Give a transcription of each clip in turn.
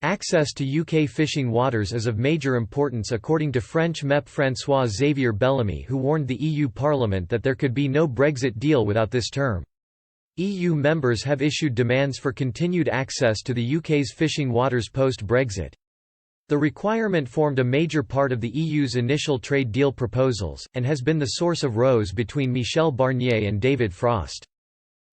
Access to UK fishing waters is of major importance according to French MEP François-Xavier Bellamy, who warned the EU Parliament that there could be no Brexit deal without this term. EU members have issued demands for continued access to the UK's fishing waters post-Brexit. The requirement formed a major part of the EU's initial trade deal proposals, and has been the source of rows between Michel Barnier and David Frost.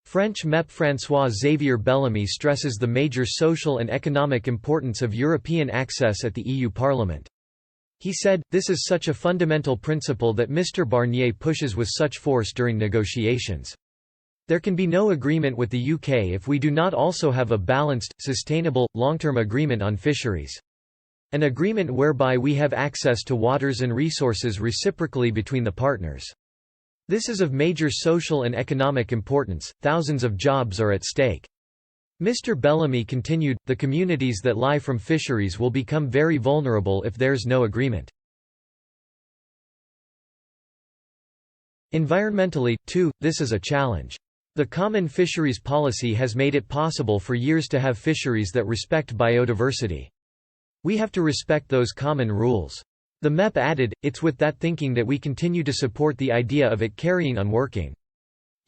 French MEP François-Xavier Bellamy stresses the major social and economic importance of European access at the EU Parliament. He said, "This is such a fundamental principle that Mr. Barnier pushes with such force during negotiations. There can be no agreement with the UK if we do not also have a balanced, sustainable, long-term agreement on fisheries. An agreement whereby we have access to waters and resources reciprocally between the partners. This is of major social and economic importance, thousands of jobs are at stake." Mr. Bellamy continued, "The communities that lie from fisheries will become very vulnerable if there's no agreement." Environmentally, too, this is a challenge. The common fisheries policy has made it possible for years to have fisheries that respect biodiversity. We have to respect those common rules. The MEP added, "It's with that thinking that we continue to support the idea of it carrying on working."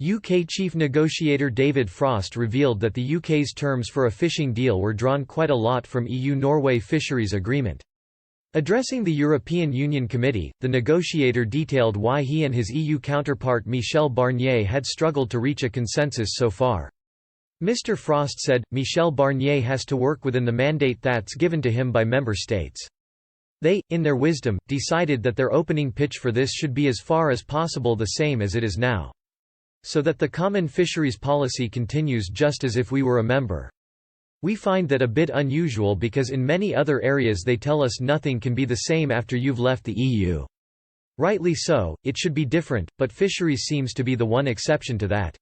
UK Chief Negotiator David Frost revealed that the UK's terms for a fishing deal were drawn quite a lot from EU-Norway Fisheries Agreement. Addressing the European Union Committee, the negotiator detailed why he and his EU counterpart Michel Barnier had struggled to reach a consensus so far. Mr. Frost said, "Michel Barnier has to work within the mandate that's given to him by member states. They, in their wisdom, decided that their opening pitch for this should be as far as possible the same as it is now. So that the common fisheries policy continues just as if we were a member. We find that a bit unusual because in many other areas they tell us nothing can be the same after you've left the EU. Rightly so, it should be different, but fisheries seems to be the one exception to that."